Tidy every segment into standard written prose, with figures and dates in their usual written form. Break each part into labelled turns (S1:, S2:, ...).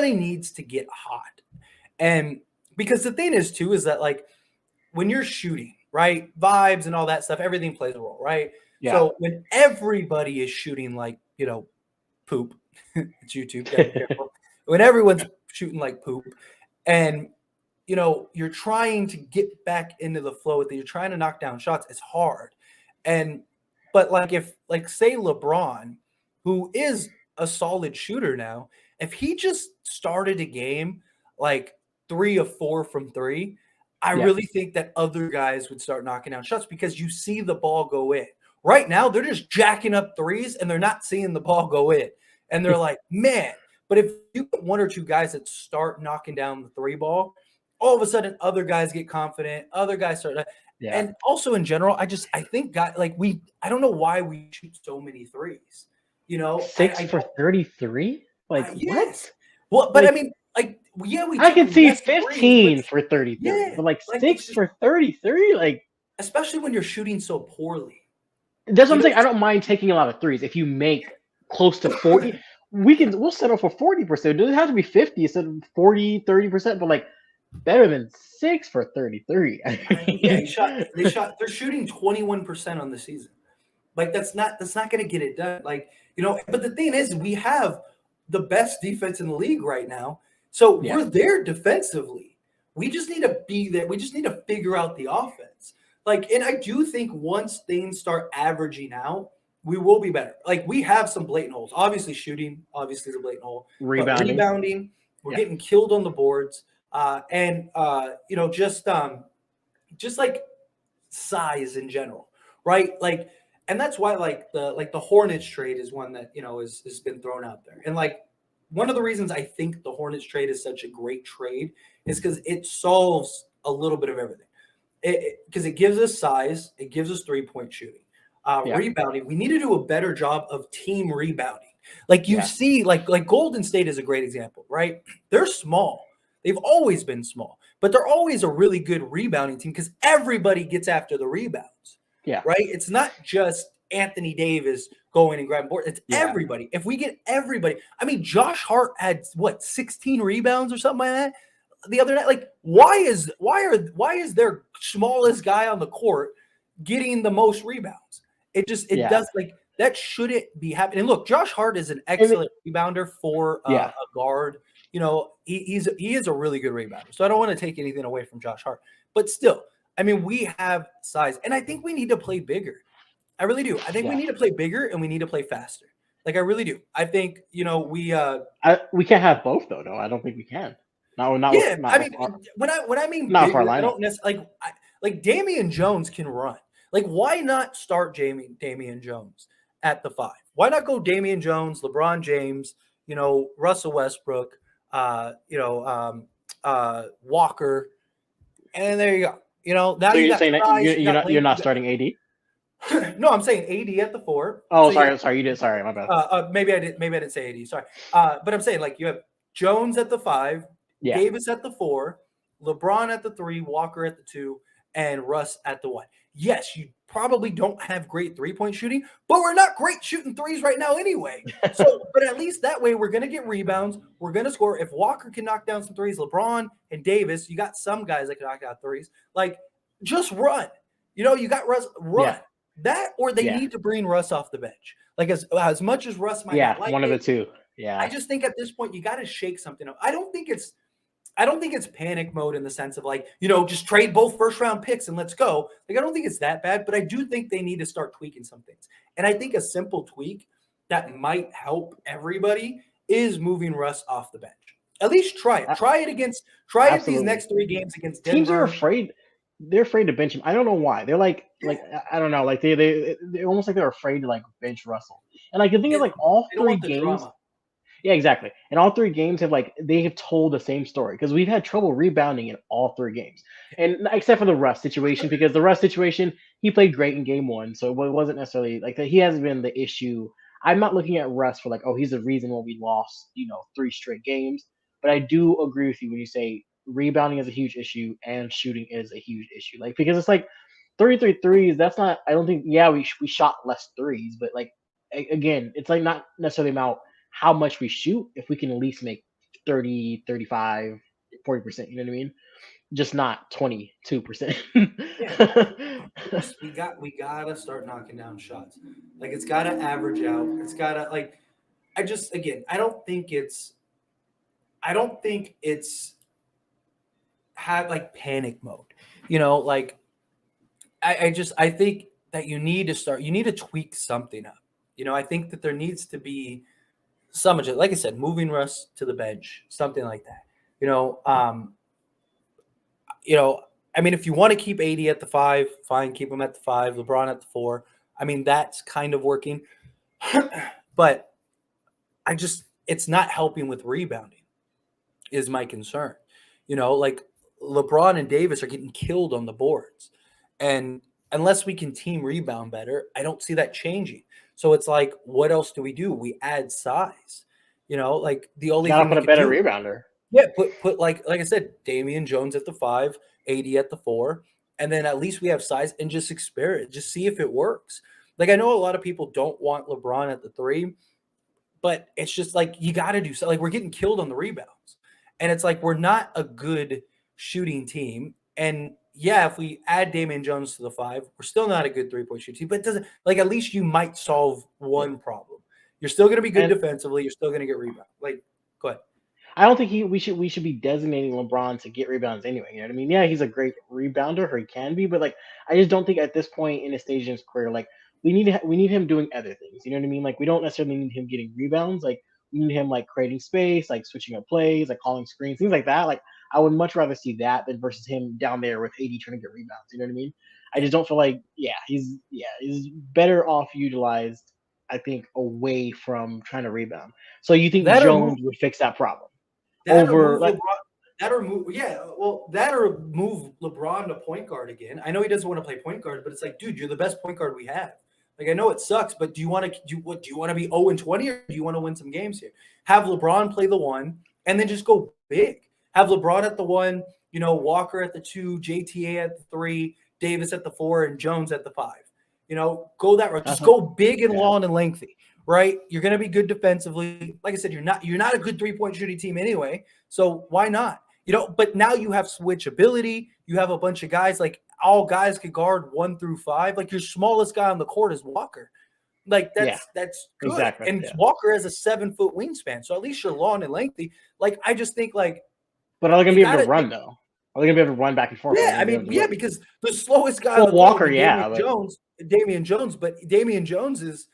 S1: needs to get hot. And because the thing is too is that like when you're shooting, right? Vibes and all that stuff, everything plays a role, right?
S2: Yeah.
S1: So when everybody is shooting like, poop, it's YouTube, gotta be careful. When everyone's shooting like poop and you're trying to get back into the flow with it, you're trying to knock down shots, it's hard. And but like if like say LeBron, who is a solid shooter now, if he just started a game like 3 of 4 from three, I
S2: Yeah.
S1: really think that other guys would start knocking down shots because you see the ball go in. Right now, they're just jacking up threes and they're not seeing the ball go in. And they're like, man. But if you get 1 or 2 guys that start knocking down the three ball, all of a sudden other guys get confident, other guys start
S2: Yeah.
S1: and also in general, I think guys like I don't know why we shoot so many threes.
S2: Six
S1: I
S2: for
S1: don't
S2: 33? Like what?
S1: yes. Well, but I
S2: Like
S1: mean, like yeah, we
S2: I
S1: take
S2: can see
S1: less threes, but
S2: 15 for 33,
S1: yeah,
S2: but like
S1: like it's
S2: six
S1: just
S2: for 33, like
S1: especially when you're shooting so poorly.
S2: that's what
S1: You
S2: I'm
S1: know,
S2: saying. I don't mind taking a lot of threes if you make close to 40. We'll settle for 40%. It doesn't have to be 50 instead of 40, 30%, but like better than 6 for 33. I
S1: I mean, yeah,
S2: mean,
S1: they're shooting 21% on the season. Like that's not going to get it done. Like, but the thing is we have the best defense in the league right now. So
S2: yeah,
S1: we're there defensively. We just need to be there. We just need to figure out the offense. Like, and I do think once things start averaging out, we will be better. Like we have some blatant holes. Obviously shooting, obviously is a blatant hole, but
S2: rebounding.
S1: rebounding, we're
S2: Yeah,
S1: getting killed on the boards. And just like size in general, right? Like, and that's why like the Hornets trade is one that has been thrown out there, and like one of the reasons I think the Hornets trade is such a great trade is because it solves a little bit of everything. Because it gives us size, it gives us 3-point shooting,
S2: yeah,
S1: rebounding. We need to do a better job of team rebounding. Like you
S2: yeah,
S1: see, like Golden State is a great example, right? They're small. They've always been small, but they're always a really good rebounding team because everybody gets after the rebounds,
S2: yeah,
S1: right? It's not just Anthony Davis going and grabbing boards. It's
S2: yeah.
S1: everybody. If we get everybody, I mean, Josh Hart had what 16 rebounds or something like that the other night. Like, why is their smallest guy on the court getting the most rebounds? It
S2: Yeah.
S1: does like that shouldn't be happening. And look, Josh Hart is an
S2: I mean,
S1: excellent rebounder for
S2: yeah.
S1: a guard. He is a really good rebounder. So I don't want to take anything away from Josh Hart, but still, I mean, we have size, and I think we need to play bigger. I really do. I think we
S2: Yeah.
S1: need to play bigger and we need to play faster. Like I really do. I think we
S2: We can't have both though. No, I don't think we can.
S1: yeah. I mean, when I mean
S2: not with our
S1: bigger, I
S2: lineup.
S1: don't necessarily like Damian Jones can run. Like why not start Damian Jones at the 5? Why not go Damian Jones, LeBron James, Russell Westbrook, Walker, and there you go. Now
S2: So
S1: you
S2: you're
S1: got
S2: saying that
S1: size, you got
S2: you're
S1: length.
S2: not starting AD?
S1: No, I'm saying AD at the 4.
S2: Oh,
S1: So you got
S2: sorry, you did. Sorry, my bad.
S1: maybe I didn't say AD. Sorry. But I'm saying like you have Jones at the 5,
S2: Yeah,
S1: Davis at the 4, LeBron at the 3, Walker at the 2, and Russ at the 1. Yes, you probably don't have great 3-point shooting, but we're not great shooting threes right now anyway. So, but at least that way we're gonna get rebounds, we're gonna score. If Walker can knock down some threes, LeBron and Davis, you got some guys that can knock out threes. Like, just run. You got Russ run.
S2: yeah,
S1: That or they
S2: yeah,
S1: need to bring Russ off the bench. Like as much as Russ might
S2: yeah.
S1: not like
S2: One of the
S1: it,
S2: two.
S1: I
S2: Yeah,
S1: just think at this point you got to shake something up. I don't think it's panic mode in the sense of like, just trade both first round picks and let's go. Like I don't think it's that bad, but I do think they need to start tweaking some things. And I think a simple tweak that might help everybody is moving Russ off the bench. At least try it.
S2: a-
S1: Try it these
S2: absolutely.
S1: next 3 games against
S2: Teams are
S1: Denver.
S2: afraid. They're afraid to bench him. I don't know why. They're like I don't know. Like they're almost like they're afraid to like bench Russell. And like the thing is, like all
S1: They don't
S2: three
S1: want the
S2: games.
S1: drama.
S2: Yeah, exactly. And all three games they have told the same story because we've had trouble rebounding in all three games, and except for the Russ situation because the Russ situation he played great in game one, so it wasn't necessarily like that. He hasn't been the issue. I'm not looking at Russ for like, oh, he's the reason why we lost, 3 straight games. But I do agree with you when you say rebounding is a huge issue and shooting is a huge issue. Like because it's like 33 threes. That's not. I don't think. Yeah, we shot less threes, but like again, it's like not necessarily about how much we shoot if we can at least make 30, 35, 40%. You know what I mean? Just not 22%.
S1: Yeah, we gotta start knocking down shots. Like it's gotta average out. It's gotta like. I just again, I don't think it's have like panic mode. Like I think that you need to tweak something up. I think that there needs to be some of it, like I said, moving Russ to the bench, something like that. You know, um, I mean, if you want to keep AD at the 5, fine, keep him at the 5, LeBron at the 4. I mean, that's kind of working. But it's not helping with rebounding is my concern. Like LeBron and Davis are getting killed on the boards. And unless we can team rebound better, I don't see that changing. So it's like, what else do? We add size. Like the only
S2: Gotta
S1: thing
S2: put
S1: we
S2: a
S1: could
S2: better
S1: do,
S2: rebounder.
S1: yeah, put like I said, Damian Jones at the 5, AD at the 4, and then at least we have size and just experiment, just see if it works. Like I know a lot of people don't want LeBron at the 3, but it's just like you got to do so. Like we're getting killed on the rebounds, and it's like we're not a good shooting team. And yeah, if we add Damian Jones to the 5, we're still not a good 3-point shooting team. But it doesn't, like, at least you might solve one problem. You're still going to be good
S2: And
S1: defensively. You're still going to get rebound. Like, go ahead.
S2: I don't think we should be designating LeBron to get rebounds anyway. You know what I mean? Yeah, he's a great rebounder, or he can be, but like I just don't think at this point in his stage in his career, like we need him doing other things. You know what I mean? Like we don't necessarily need him getting rebounds. Like we need him like creating space, like switching up plays, like calling screens, things like that. Like I would much rather see that than versus him down there with AD trying to get rebounds. You know what I mean? I
S1: Yeah.
S2: just don't feel like he's better off utilized. I think away from trying to rebound. So you think
S1: That or move
S2: Jones would fix that problem?
S1: that or
S2: Over
S1: move
S2: like
S1: LeBron. That or move, yeah. Well, that or move LeBron to point guard again. I know he doesn't want to play point guard, but it's like, dude, you're the best point guard we have. Like, I know it sucks, but do you want to do what? Do you want to be 0-20 or do you want to win some games here? Have LeBron play the 1, and then just go big. Have LeBron at the 1, Walker at the 2, JTA at the 3, Davis at the 4, and Jones at the 5. Go that route. Just go big and
S2: yeah.
S1: long and lengthy. Right? You're going to be good defensively. Like I said, you're not a good 3-point shooting team anyway. So why not? But now you have switchability. You have a bunch of guys, like all guys could guard 1 through 5. Like your smallest guy on the court is Walker. Like that's good.
S2: Exactly.
S1: And
S2: Yeah.
S1: Walker has a 7-foot wingspan. So at least you're long and lengthy. Like I just think like
S2: But are they gonna
S1: you
S2: be able to
S1: gotta
S2: run though? Are they gonna be able to run back and forth?
S1: yeah, I mean, yeah, because the slowest guy on the court
S2: Walker,
S1: would be
S2: yeah, but
S1: Damian Jones, but Damian Jones is,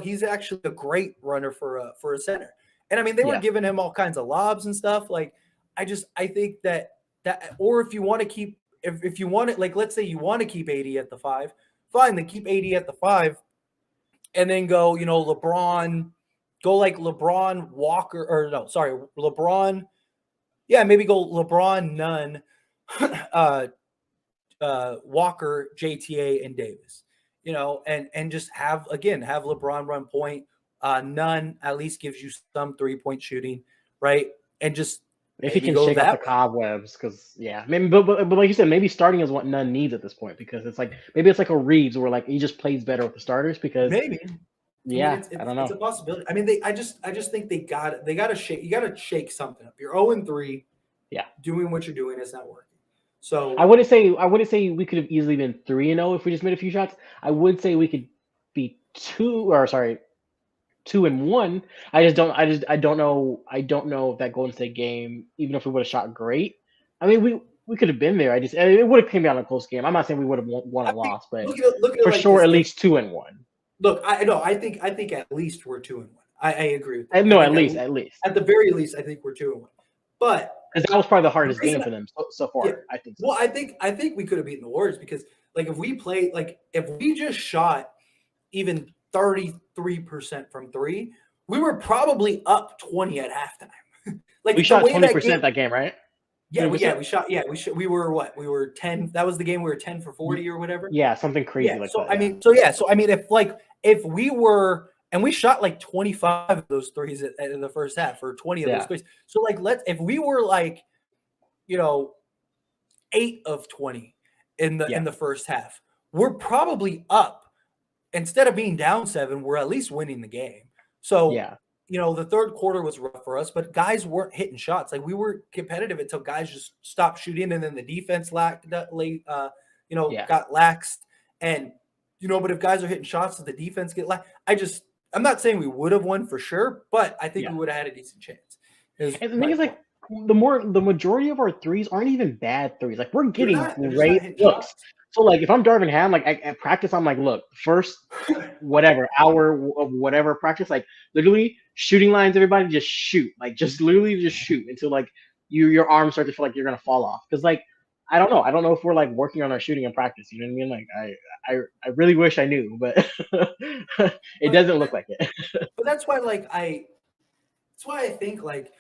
S1: he's actually a great runner for a center. And I mean, they were
S2: yeah,
S1: giving him all kinds of lobs and stuff. Like, I think that or if you want to keep if you want it, like let's say you want to keep AD at the 5, fine, then keep AD at the 5, and then go, LeBron, go like LeBron Walker, or no, sorry, LeBron. Yeah, maybe go LeBron, Nunn, Walker, JTA, and Davis. And just have LeBron run point. None at least gives you some 3-point shooting, right? And just
S2: if he
S1: maybe
S2: can
S1: go
S2: shake out the
S1: that way.
S2: cobwebs, because maybe, but like you said, maybe starting is what none needs at this point, because it's like maybe it's like a Reeves where like he just plays better with the starters because
S1: Maybe. I mean,
S2: I don't
S1: it's a
S2: know.
S1: possibility. I mean, I just think they got to shake. You got to shake something up. You're 0-3.
S2: Yeah.
S1: Doing what you're doing is not working. So
S2: I wouldn't say we could have easily been 3-0 if we just made a few shots. I would say we could be 2-1. I don't know. I don't know if that Golden State game, even if we would have shot great. I mean, we could have been there. It would have came down a close game. I'm not saying we would have won
S1: I
S2: or
S1: think,
S2: lost, but
S1: look at it
S2: for
S1: like
S2: sure,
S1: this.
S2: at least 2-1.
S1: Look, I know. I think at least we're 2-1. I agree with that.
S2: No,
S1: I
S2: at
S1: think
S2: least.
S1: At the very least, I think we're 2-1. But
S2: Because that was probably the hardest
S1: reason
S2: game for them so far.
S1: yeah.
S2: I think so.
S1: Well, I think we could have beaten the Warriors because like if we just shot even 33% from 3, we were probably up 20 at halftime. Like
S2: we
S1: the
S2: shot
S1: way
S2: 20% that game, right?
S1: Yeah,
S2: 20%?
S1: we were what? We were 10. That was the game we were 10 for 40 or whatever.
S2: Yeah, something crazy
S1: Yeah.
S2: like
S1: So
S2: that.
S1: I mean, if we were, and we shot like 25 of those threes in the first half, or 20 of those threes. So like if we were like, 8 of 20 in the first half, we're probably up. Instead of being down 7, we're at least winning the game. So
S2: yeah.
S1: the third quarter was rough for us, but guys weren't hitting shots. Like we were competitive until guys just stopped shooting, and then the defense
S2: Yeah.
S1: got laxed. And but if guys are hitting shots, the defense get lax. I'm not saying we would have won for sure, but I think
S2: Yeah.
S1: we would have had a decent chance.
S2: And the thing is, like, the majority of our threes aren't even bad threes. Like, we're getting
S1: they're just not
S2: great
S1: hitting
S2: looks.
S1: shots.
S2: So, like, if I'm Darvin Ham, like, at practice, I'm like, look, first whatever hour of whatever practice, like, literally shooting lines, everybody just shoot, like, just literally just shoot until like your arms start to feel like you're gonna fall off. Because, like, I don't know if we're like working on our shooting in practice. You know what I mean? Like, I really wish I knew, but it doesn't look like it.
S1: But that's why, that's why I think like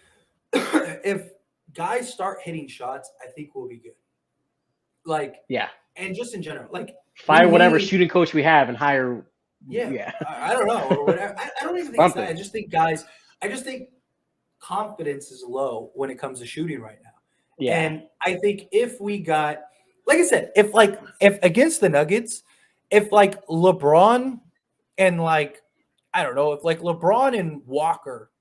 S1: if guys start hitting shots, I think we'll be good. Like,
S2: Yeah.
S1: and just in general, like
S2: Fire whatever shooting coach we have and hire.
S1: Yeah. I don't know or whatever. I don't even think it's that. I just think confidence is low when it comes to shooting right now.
S2: Yeah.
S1: And I think if we got, like I said, if against the Nuggets, if like LeBron and like, I don't know, if like LeBron and Walker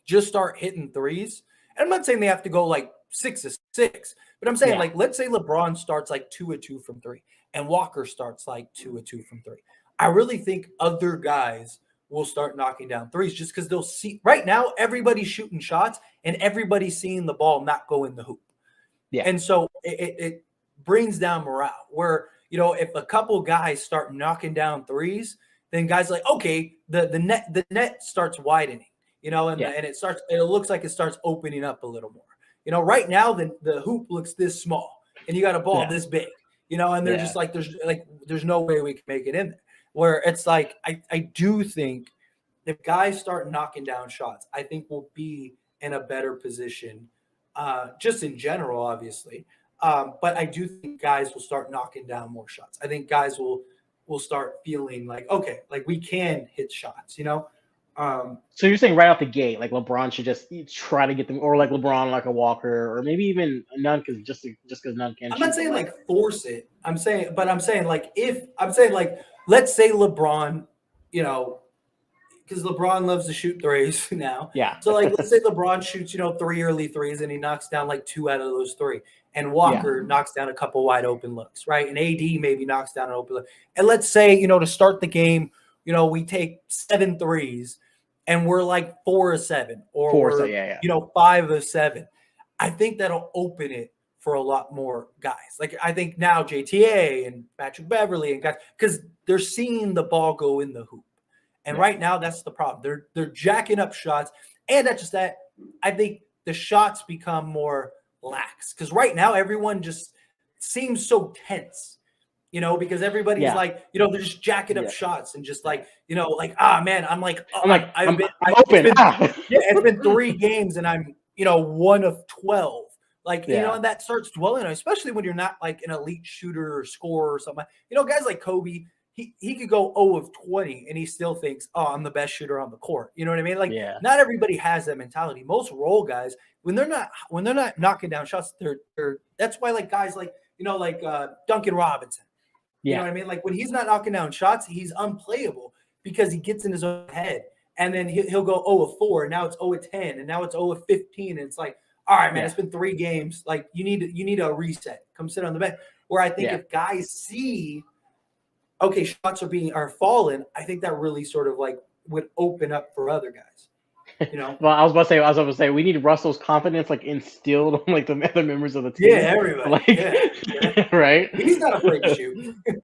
S1: just start hitting threes, and I'm not saying they have to go like 6-6, but I'm saying like, let's say LeBron starts like 2-2 from three and Walker starts like 2-2 from three. I really think other guys will start knocking down threes just because they'll see right now everybody's shooting shots and everybody's seeing the ball not go in the hoop.
S2: Yeah.
S1: And so it brings down morale where, if a couple guys start knocking down threes, then guys like, okay, the net starts widening, and it looks like it starts opening up a little more. Right now the hoop looks this small and you got a ball this big, and they're just like, there's no way we can make it in there. Where it's like, I do think if guys start knocking down shots, I think we'll be in a better position, just in general, obviously. But I do think guys will start knocking down more shots. I think guys will start feeling like, okay, like we can hit shots,
S2: So you're saying right off the gate, like LeBron should just try to get them, or like LeBron, like a Walker, or maybe even Nunn, because just because Nunn can.
S1: I'm not saying like force it. I'm saying like let's say LeBron, because LeBron loves to shoot threes now.
S2: Yeah.
S1: So like let's say LeBron shoots 3 early threes and he knocks down like 2 out of those 3, and Walker knocks down a couple wide open looks, right? And AD maybe knocks down an open look. And let's say to start the game, we take 7 threes. And we're like 4 of 7, or 5 of 7. I think that'll open it for a lot more guys. Like I think now JTA and Patrick Beverly and guys, because they're seeing the ball go in the hoop. And right now that's the problem. They're jacking up shots. And not just that, I think the shots become more lax. Because right now everyone just seems so tense. Because everybody's like, they're just jacking up shots and just like, man, I'm open. It's been 3 games and I'm, 1 of 12. Like, and that starts dwelling on, especially when you're not like an elite shooter or scorer or something. Guys like Kobe, he could go 0 of 20 and he still thinks, oh, I'm the best shooter on the court. You know what I mean? Like, not everybody has that mentality. Most role guys, when they're not knocking down shots, they're that's why like guys like, Duncan Robinson. You know what I mean? Like when he's not knocking down shots, he's unplayable because he gets in his own head. And then he'll go 0 of 4, and now it's 0 of 10, and now it's 0 of 15. And it's like, all right, man, it's been 3 games. Like you need a reset. Come sit on the bench. Where I think if guys see, okay, shots are falling, I think that really sort of like would open up for other guys.
S2: Well, I was about to say we need Russell's confidence like instilled on like the other members of the team.
S1: Yeah, everybody.
S2: Like, right?
S1: He's not afraid to shoot.